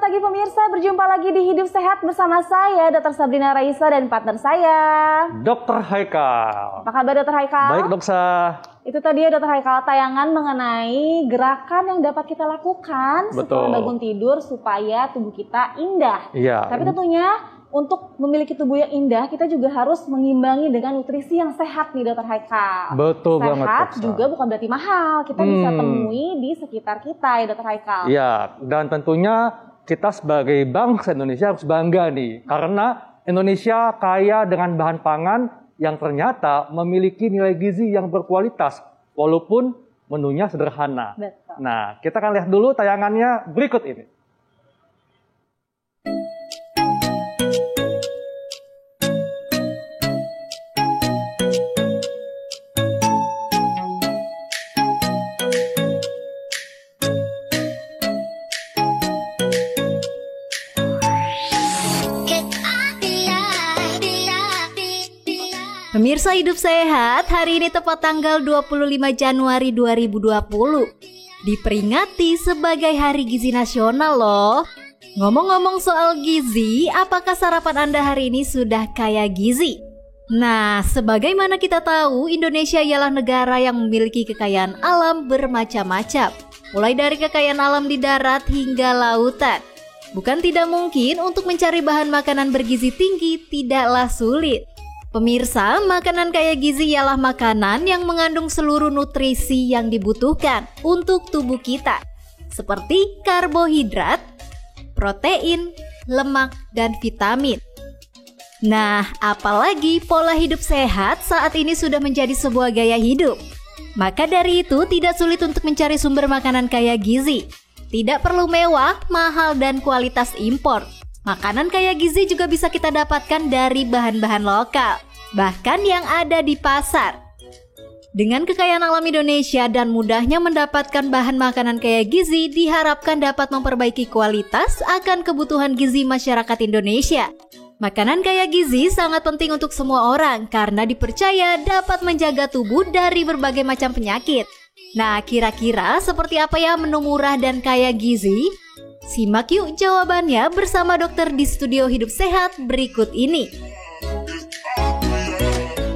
pagi pemirsa, berjumpa lagi di Hidup Sehat bersama saya, Dr. Sabrina Raisa dan partner saya, Dr. Haikal. Apa kabar Dr. Haikal? Baik dok, Sa. Itu tadi ya Dr. Haikal, tayangan mengenai gerakan yang dapat kita lakukan setelah bangun tidur supaya tubuh kita indah. Iya. Tapi tentunya untuk memiliki tubuh yang indah, kita juga harus mengimbangi dengan nutrisi yang sehat nih Dr. Haikal. Betul sehat banget. Sehat juga bukan berarti mahal, kita bisa temui di sekitar kita ya Dr. Haikal. Iya, dan tentunya kita sebagai bangsa Indonesia harus bangga nih. Karena Indonesia kaya dengan bahan pangan yang ternyata memiliki nilai gizi yang berkualitas. Walaupun menunya sederhana. Betul. Nah, kita akan lihat dulu tayangannya berikut ini. Pemirsa Hidup Sehat, hari ini tepat tanggal 25 Januari 2020. Diperingati sebagai Hari Gizi Nasional loh. Ngomong-ngomong soal gizi, apakah sarapan Anda hari ini sudah kaya gizi? Nah, sebagaimana kita tahu, Indonesia ialah negara yang memiliki kekayaan alam bermacam-macam. Mulai dari kekayaan alam di darat hingga lautan. Bukan tidak mungkin untuk mencari bahan makanan bergizi tinggi tidaklah sulit. Pemirsa, makanan kaya gizi ialah makanan yang mengandung seluruh nutrisi yang dibutuhkan untuk tubuh kita, seperti karbohidrat, protein, lemak, dan vitamin. Nah, apalagi pola hidup sehat saat ini sudah menjadi sebuah gaya hidup. Maka dari itu tidak sulit untuk mencari sumber makanan kaya gizi. Tidak perlu mewah, mahal, dan kualitas impor. Makanan kaya gizi juga bisa kita dapatkan dari bahan-bahan lokal, bahkan yang ada di pasar. Dengan kekayaan alam Indonesia dan mudahnya mendapatkan bahan makanan kaya gizi, diharapkan dapat memperbaiki kualitas akan kebutuhan gizi masyarakat Indonesia. Makanan kaya gizi sangat penting untuk semua orang karena dipercaya dapat menjaga tubuh dari berbagai macam penyakit. Nah, kira-kira seperti apa ya menu murah dan kaya gizi? Simak yuk jawabannya bersama dokter di studio Hidup Sehat berikut ini.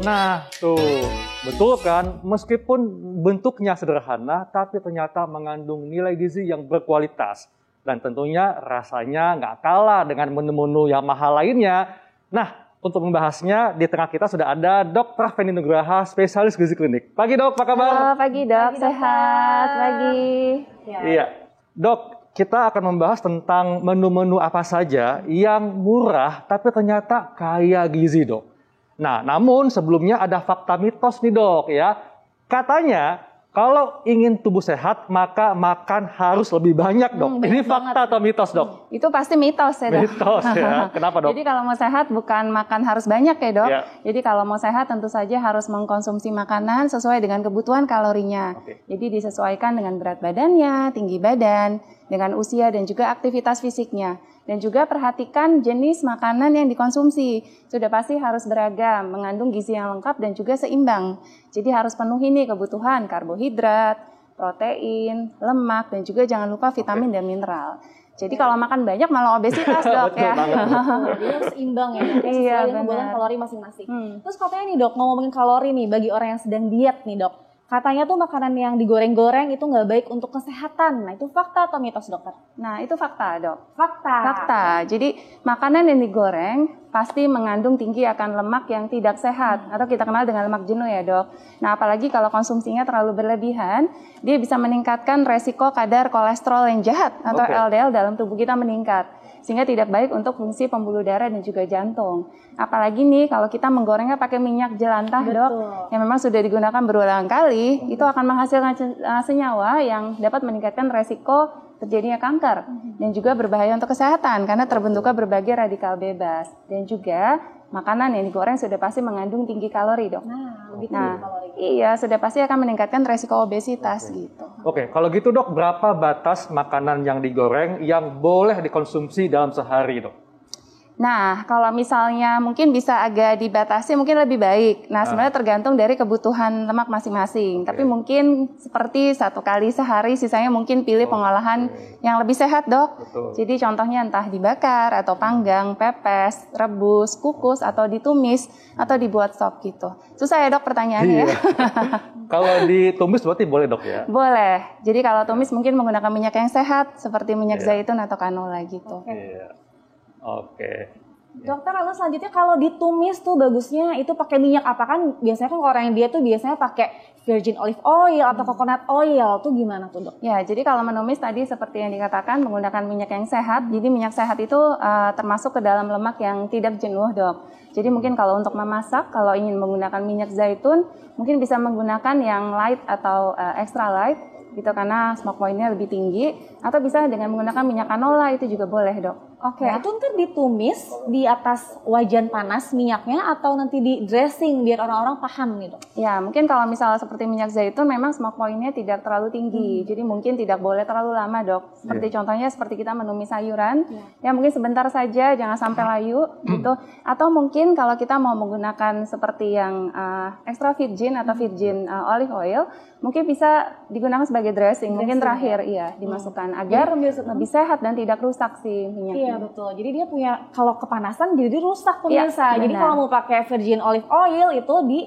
Nah, tuh, betul kan? Meskipun bentuknya sederhana, tapi ternyata mengandung nilai gizi yang berkualitas. Dan tentunya rasanya nggak kalah dengan menu-menu yang mahal lainnya. Nah, untuk membahasnya, di tengah kita sudah ada Dr. Feni Nugraha, spesialis gizi klinik. Pagi dok, apa kabar? Halo, pagi dok, sehat. Pagi. Iya, dok. Kita akan membahas tentang menu-menu apa saja yang murah tapi ternyata kaya gizi, dok. Nah, namun sebelumnya ada fakta mitos nih, dok, ya. Katanya kalau ingin tubuh sehat maka makan harus lebih banyak, dok. Ini fakta atau mitos, dok? Itu pasti mitos ya, dok. Mitos ya. Kenapa, dok? Jadi kalau mau sehat bukan makan harus banyak ya, dok. Ya. Jadi kalau mau sehat tentu saja harus mengkonsumsi makanan sesuai dengan kebutuhan kalorinya. Jadi disesuaikan dengan berat badannya, tinggi badan, dengan usia dan juga aktivitas fisiknya. Dan juga perhatikan jenis makanan yang dikonsumsi. Sudah pasti harus beragam, mengandung gizi yang lengkap dan juga seimbang. Jadi harus penuhi nih kebutuhan karbohidrat, protein, lemak, dan juga jangan lupa vitamin dan mineral. Jadi kalau makan banyak malah obesitas, dok. Ya. Jadi harus seimbang ya. Iya, sesuai dengan kalori masing-masing. Terus katanya nih dok, ngomongin kalori nih bagi orang yang sedang diet nih dok. Katanya tuh makanan yang digoreng-goreng itu nggak baik untuk kesehatan. Nah, itu fakta atau mitos, dokter? Nah, itu fakta, dok. Fakta. Fakta. Jadi, makanan yang digoreng pasti mengandung tinggi akan lemak yang tidak sehat. Atau kita kenal dengan lemak jenuh ya, dok. Nah, apalagi kalau konsumsinya terlalu berlebihan, dia bisa meningkatkan resiko kadar kolesterol yang jahat atau LDL dalam tubuh kita meningkat. Sehingga tidak baik untuk fungsi pembuluh darah dan juga jantung. Apalagi nih kalau kita menggorengnya pakai minyak jelantah, dok, yang memang sudah digunakan berulang kali, itu akan menghasilkan senyawa yang dapat meningkatkan resiko terjadinya kanker dan juga berbahaya untuk kesehatan karena terbentuknya berbagai radikal bebas. Dan juga makanan yang digoreng sudah pasti mengandung tinggi kalori, dok. Iya, sudah pasti akan meningkatkan resiko obesitas gitu. Oke, kalau gitu dok, berapa batas makanan yang digoreng yang boleh dikonsumsi dalam sehari, dok? Nah, kalau misalnya mungkin bisa agak dibatasi mungkin lebih baik. Nah, sebenarnya tergantung dari kebutuhan lemak masing-masing. Tapi mungkin seperti 1 kali sehari, sisanya mungkin pilih pengolahan yang lebih sehat, Dok. Betul. Jadi contohnya entah dibakar, atau panggang, pepes, rebus, kukus, atau ditumis, atau dibuat sop gitu. Susah ya, Dok, pertanyaannya ya? Kalau ditumis berarti boleh, Dok, ya? Boleh. Jadi kalau tumis mungkin menggunakan minyak yang sehat, seperti minyak zaitun atau canola gitu. Iya. Oke. Dokter, lalu selanjutnya kalau ditumis tuh bagusnya itu pakai minyak apa? Kan biasanya kan orang India tuh biasanya pakai virgin olive oil atau coconut oil tuh gimana tuh, Dok? Ya, jadi kalau menumis tadi seperti yang dikatakan menggunakan minyak yang sehat. Jadi minyak sehat itu termasuk ke dalam lemak yang tidak jenuh, Dok. Jadi mungkin kalau untuk memasak, kalau ingin menggunakan minyak zaitun, mungkin bisa menggunakan yang light atau extra light gitu karena smoke point-nya lebih tinggi, atau bisa dengan menggunakan minyak canola itu juga boleh, Dok. Oke, itu ntar ditumis di atas wajan panas minyaknya atau nanti di dressing biar orang-orang paham gitu? Ya, mungkin kalau misalnya seperti minyak zaitun memang smoke point-nya tidak terlalu tinggi. Jadi mungkin tidak boleh terlalu lama, Dok. Seperti contohnya seperti kita menumis sayuran, ya mungkin sebentar saja, jangan sampai layu gitu. Atau mungkin kalau kita mau menggunakan seperti yang extra virgin atau virgin olive oil, mungkin bisa digunakan sebagai dressing. Mungkin terakhir dimasukkan agar lebih sehat dan tidak rusak si minyaknya. Iya betul. Jadi dia punya kalau kepanasan jadi rusak pemirsa. Iya, jadi benar. kalau mau pakai virgin olive oil itu di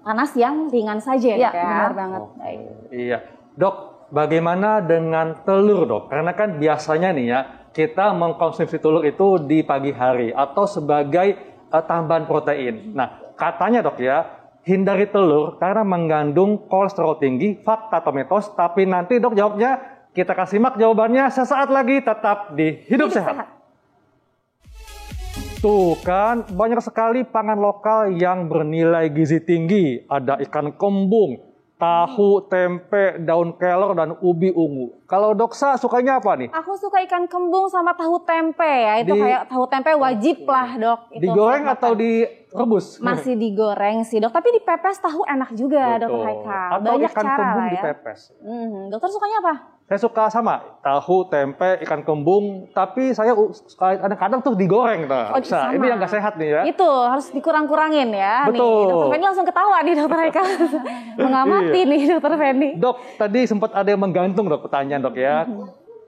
panas yang ringan saja Iya, ya kan? benar banget. Baik. Iya. Dok, bagaimana dengan telur, Dok? Karena kan biasanya nih ya, kita mengkonsumsi telur itu di pagi hari atau sebagai tambahan protein. Nah, katanya, Dok ya, hindari telur karena mengandung kolesterol tinggi, fakta atau mitos. Tapi nanti, Dok, jawabnya kita kasih simak jawabannya sesaat lagi, tetap di Hidup Sehat. Tuh kan, banyak sekali pangan lokal yang bernilai gizi tinggi. Ada ikan kembung, tahu, tempe, daun kelor, dan ubi ungu. Kalau Doksa sukanya apa nih? Aku suka ikan kembung sama tahu tempe ya. Itu kayak tahu tempe wajib lah, Dok. Itu Digoreng buat atau makan. direbus? Masih digoreng sih, Dok. Tapi dipepes tahu enak juga, Dokter Haikal. Atau Banyak ikan cara kembung lah ya. dipepes. Dokter sukanya apa? Saya suka sama tahu, tempe, ikan kembung, tapi saya kadang-kadang tuh digoreng. Oh, Doksa. sama. Ini yang nggak sehat nih ya. Itu harus dikurang-kurangin ya. Betul. Nih, Dokter Fendi langsung ketawa nih, Dokter Haikal. Mengamati nih, Dokter Fendi. Dok, tadi sempat ada yang menggantung, Dok, pertanyaan, Dok ya.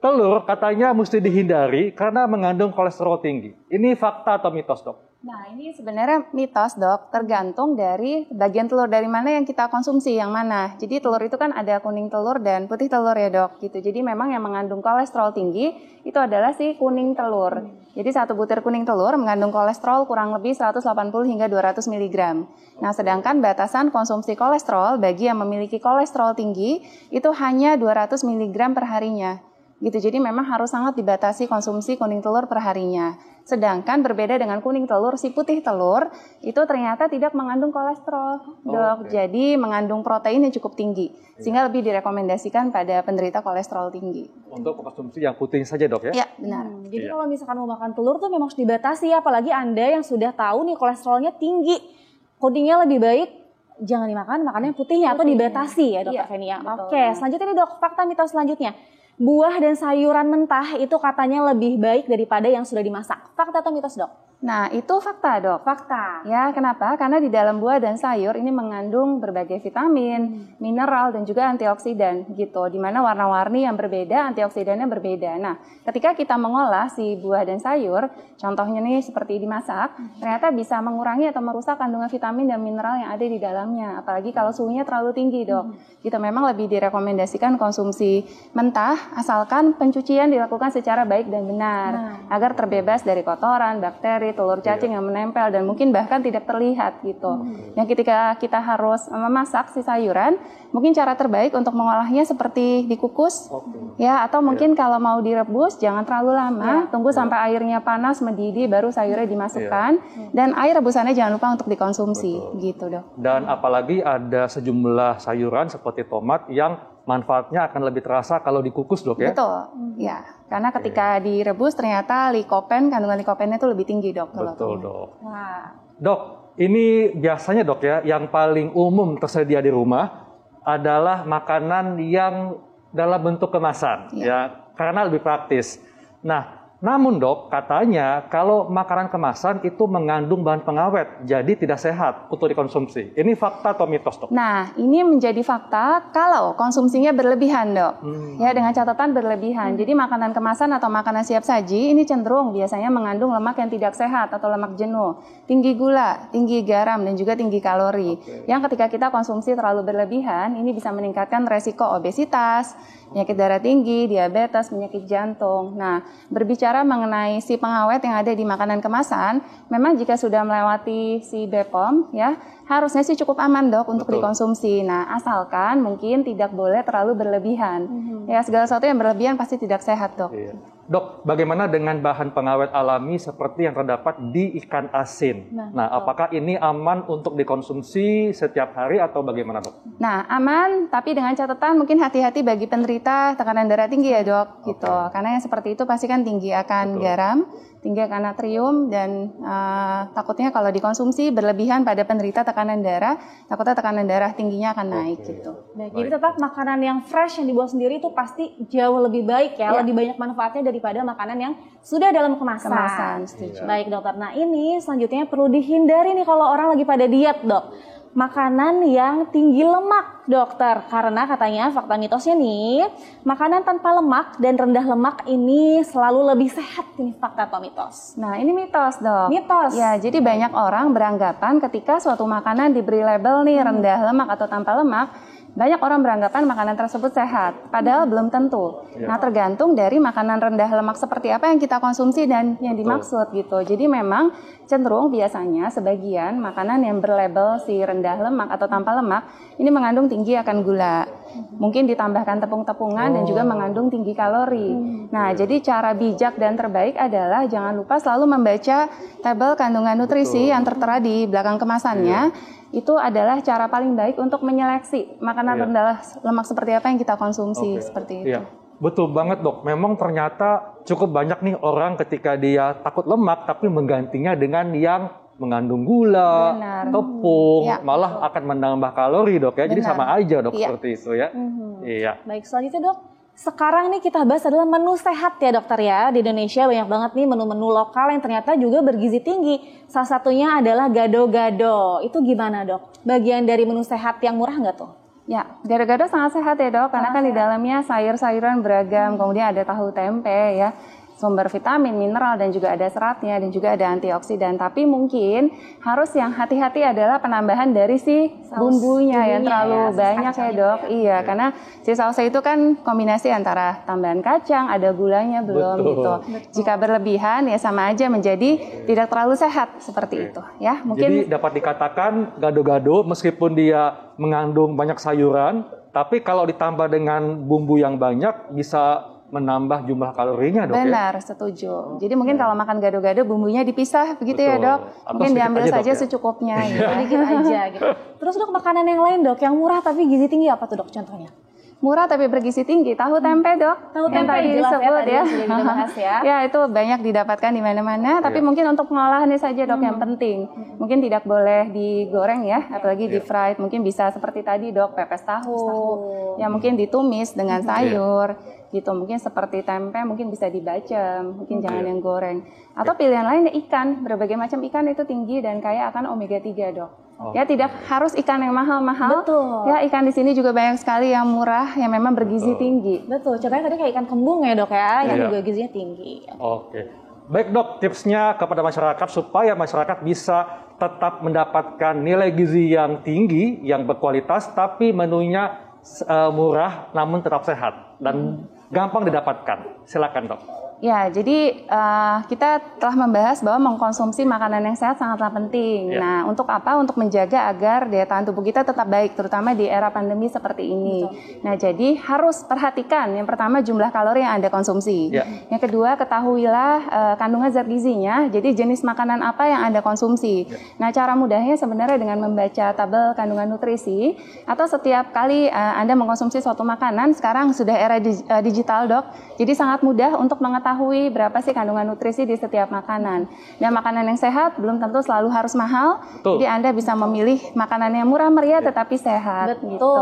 Telur katanya mesti dihindari karena mengandung kolesterol tinggi. Ini fakta atau mitos, Dok? Nah, ini sebenarnya mitos, Dok. Tergantung dari bagian telur dari mana yang kita konsumsi, yang mana. Jadi telur itu kan ada kuning telur dan putih telur ya, Dok. Gitu. Jadi memang yang mengandung kolesterol tinggi itu adalah si kuning telur. Jadi 1 butir kuning telur mengandung kolesterol kurang lebih 180 hingga 200 mg. Nah, sedangkan batasan konsumsi kolesterol bagi yang memiliki kolesterol tinggi itu hanya 200 mg per harinya. Gitu. Jadi memang harus sangat dibatasi konsumsi kuning telur per harinya. Sedangkan berbeda dengan kuning telur, si putih telur itu ternyata tidak mengandung kolesterol, Dok. Jadi mengandung protein yang cukup tinggi, sehingga lebih direkomendasikan pada penderita kolesterol tinggi. Untuk konsumsi yang putih saja, Dok ya? Ya, benar. Jadi kalau misalkan mau makan telur tuh memang harus dibatasi ya. Apalagi Anda yang sudah tahu nih kolesterolnya tinggi. Kuningnya lebih baik jangan dimakan, makannya putihnya atau dibatasi ya, Dokter Feni ya. Oke, selanjutnya nih, Dok, fakta mitos selanjutnya. Buah dan sayuran mentah itu katanya lebih baik daripada yang sudah dimasak. Fakta atau mitos, Dok? Nah, itu fakta, Dok. Fakta. Ya, kenapa? Karena di dalam buah dan sayur ini mengandung berbagai vitamin, mineral, dan juga antioksidan gitu. Di mana warna-warni yang berbeda, antioksidannya berbeda. Nah, ketika kita mengolah si buah dan sayur, contohnya nih seperti dimasak, ternyata bisa mengurangi atau merusak kandungan vitamin dan mineral yang ada di dalamnya. Apalagi kalau suhunya terlalu tinggi, Dok. Gitu memang lebih direkomendasikan konsumsi mentah, asalkan pencucian dilakukan secara baik dan benar, agar terbebas dari kotoran, bakteri, telur cacing yang menempel dan mungkin bahkan tidak terlihat gitu. Yang ketika kita harus memasak si sayuran, mungkin cara terbaik untuk mengolahnya seperti dikukus, ya, atau mungkin kalau mau direbus jangan terlalu lama, tunggu sampai airnya panas mendidih baru sayurnya dimasukkan, dan air rebusannya jangan lupa untuk dikonsumsi, gitu, Dok. Dan apalagi ada sejumlah sayuran seperti tomat yang manfaatnya akan lebih terasa kalau dikukus, Dok ya? Betul, ya. Karena ketika direbus ternyata kandungan likopennya itu lebih tinggi, Dok. Betul, Dok. Wah. Dok, ini biasanya, Dok ya, yang paling umum tersedia di rumah adalah makanan yang dalam bentuk kemasan, ya, karena lebih praktis. Nah, Namun dok, katanya kalau makanan kemasan itu mengandung bahan pengawet, jadi tidak sehat untuk dikonsumsi. Ini fakta atau mitos dok? Nah, ini menjadi fakta kalau konsumsinya berlebihan dok. Ya, dengan catatan berlebihan. Jadi makanan kemasan atau makanan siap saji ini cenderung biasanya mengandung lemak yang tidak sehat atau lemak jenuh, tinggi gula, tinggi garam, dan juga tinggi kalori. Yang ketika kita konsumsi terlalu berlebihan, ini bisa meningkatkan resiko obesitas, penyakit darah tinggi, diabetes, penyakit jantung. Nah, berbicara mengenai si pengawet yang ada di makanan kemasan, memang jika sudah melewati si BPOM, ya harusnya sih cukup aman dok untuk dikonsumsi. Nah, asalkan mungkin tidak boleh terlalu berlebihan. Ya, segala sesuatu yang berlebihan pasti tidak sehat dok. Iya. Dok, bagaimana dengan bahan pengawet alami seperti yang terdapat di ikan asin? Nah, apakah ini aman untuk dikonsumsi setiap hari atau bagaimana dok? Nah, aman, tapi dengan catatan mungkin hati-hati bagi penderita tekanan darah tinggi ya dok, gitu. Karena yang seperti itu pasti kan tinggi akan garam, tinggi akan natrium, dan takutnya kalau dikonsumsi berlebihan pada penderita tekanan darah, takutnya tekanan darah tingginya akan naik gitu. Baik, jadi tetap makanan yang fresh yang dibuat sendiri itu pasti jauh lebih baik ya, lebih banyak manfaatnya daripada makanan yang sudah dalam kemasan. Setuju. Baik dokter, nah ini selanjutnya perlu dihindari nih kalau orang lagi pada diet dok. Makanan yang tinggi lemak dokter, karena katanya fakta mitosnya nih, makanan tanpa lemak dan rendah lemak ini selalu lebih sehat. Ini fakta atau mitos? Nah, ini mitos dok. Mitos. Ya, jadi banyak orang beranggapan ketika suatu makanan diberi label nih rendah lemak atau tanpa lemak, banyak orang beranggapan makanan tersebut sehat, padahal belum tentu. Nah, tergantung dari makanan rendah lemak seperti apa yang kita konsumsi dan yang dimaksud gitu. Jadi memang cenderung biasanya sebagian makanan yang berlabel si rendah lemak atau tanpa lemak ini mengandung tinggi akan gula. Mungkin ditambahkan tepung-tepungan dan juga mengandung tinggi kalori. Nah, jadi cara bijak dan terbaik adalah jangan lupa selalu membaca tabel kandungan nutrisi yang tertera di belakang kemasannya. Itu adalah cara paling baik untuk menyeleksi makanan rendah lemak seperti apa yang kita konsumsi seperti itu. Iya, betul banget dok. Memang ternyata cukup banyak nih orang ketika dia takut lemak tapi menggantinya dengan yang mengandung gula, tepung, malah akan menambah kalori dok ya. Jadi sama aja dok seperti itu ya. Iya. Baik, selanjutnya dok. Sekarang nih kita bahas adalah menu sehat ya dokter ya. Di Indonesia banyak banget nih menu-menu lokal yang ternyata juga bergizi tinggi. Salah satunya adalah gado-gado. Itu gimana dok? Bagian dari menu sehat yang murah nggak tuh? Ya, gado-gado sangat sehat ya dok. Karena kan di dalamnya sayur-sayuran beragam. Kemudian ada tahu tempe ya. Sumber vitamin, mineral, dan juga ada seratnya, dan juga ada antioksidan. Tapi mungkin harus yang hati-hati adalah penambahan dari si bumbunya yang terlalu banyak ya dok. Iya, karena si sausnya itu kan kombinasi antara tambahan kacang, ada gulanya belum gitu. Jika berlebihan ya sama aja menjadi tidak terlalu sehat seperti itu ya. Jadi Mungkin dapat dikatakan gado-gado meskipun dia mengandung banyak sayuran, tapi kalau ditambah dengan bumbu yang banyak bisa menambah jumlah kalorinya dok. Benar, setuju. Jadi mungkin kalau makan gado-gado bumbunya dipisah begitu ya dok. Mungkin diambil saja secukupnya gitu. Sedikit aja gitu. Terus dok, makanan yang lain dok yang murah tapi gizi tinggi apa tuh dok contohnya? Murah tapi bergizi tinggi, tahu tempe dok. Tahu yang tempe tadi jelas disebut ya, tadi sudah dibahas ya. Ya, itu banyak didapatkan di mana-mana, tapi mungkin untuk pengolahannya saja dok yang penting. Mungkin tidak boleh digoreng ya, apalagi di fried. Mungkin bisa seperti tadi dok, pepes tahu. Ya mungkin ditumis dengan sayur. Gitu, mungkin seperti tempe mungkin bisa dibacem, mungkin jangan yang goreng. Atau pilihan lain ikan, berbagai macam ikan itu tinggi dan kaya akan omega 3 dok. Ya tidak harus ikan yang mahal-mahal. Betul. Ya ikan di sini juga banyak sekali yang murah yang memang bergizi tinggi. Betul. Contohnya tadi kayak ikan kembung ya dok ya, yang juga gizinya tinggi. Oke. Baik dok, tipsnya kepada masyarakat supaya masyarakat bisa tetap mendapatkan nilai gizi yang tinggi, yang berkualitas, tapi menunya murah namun tetap sehat dan gampang didapatkan. Silakan dok. Ya, jadi kita telah membahas bahwa mengkonsumsi makanan yang sehat sangatlah penting. Ya. Nah, untuk apa? Untuk menjaga agar daya tahan tubuh kita tetap baik, terutama di era pandemi seperti ini. Betul. Nah, jadi harus perhatikan yang pertama jumlah kalori yang Anda konsumsi. Ya. Yang kedua, ketahuilah kandungan zat gizinya, jadi jenis makanan apa yang Anda konsumsi. Ya. Nah, cara mudahnya sebenarnya dengan membaca tabel kandungan nutrisi, atau setiap kali Anda mengkonsumsi suatu makanan, sekarang sudah era digital dok, jadi sangat mudah untuk mengetahui mengetahui berapa sih kandungan nutrisi di setiap makanan. Dan makanan yang sehat belum tentu selalu harus mahal. Betul. Jadi Anda bisa memilih makanan yang murah meriah tetapi sehat. Betul. Gitu.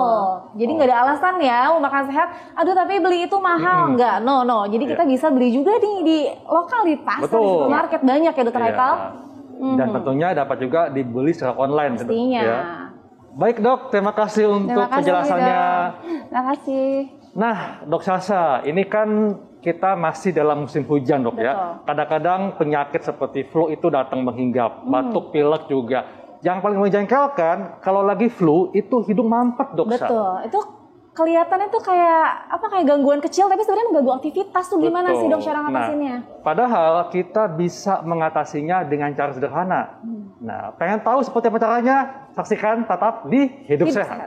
Jadi nggak ada alasan ya mau makan sehat. Aduh tapi beli itu mahal nggak? No. Jadi kita bisa beli juga nih di lokal di pasar, Betul. di supermarket banyak ya Dokter Iya. Haikal. Dan tentunya dapat juga dibeli secara online. Pastinya. Ya. Baik dok, terima kasih untuk Terima kasih, penjelasannya. Dok. Terima kasih. Nah, Dok Sasha, ini kan kita masih dalam musim hujan, Dok ya. Betul. Kadang-kadang penyakit seperti flu itu datang menghinggap, batuk, pilek juga. Yang paling menjengkelkan kalau lagi flu itu hidung mampet, Dok Sasha. Betul. Itu kelihatannya tuh kayak gangguan kecil tapi sebenarnya mengganggu aktivitas tuh gimana Betul. sih Dok cara ngatasinnya? Padahal kita bisa mengatasinya dengan cara sederhana. Nah, pengen tahu seperti apa caranya? Saksikan tetap di Hidup Sehat.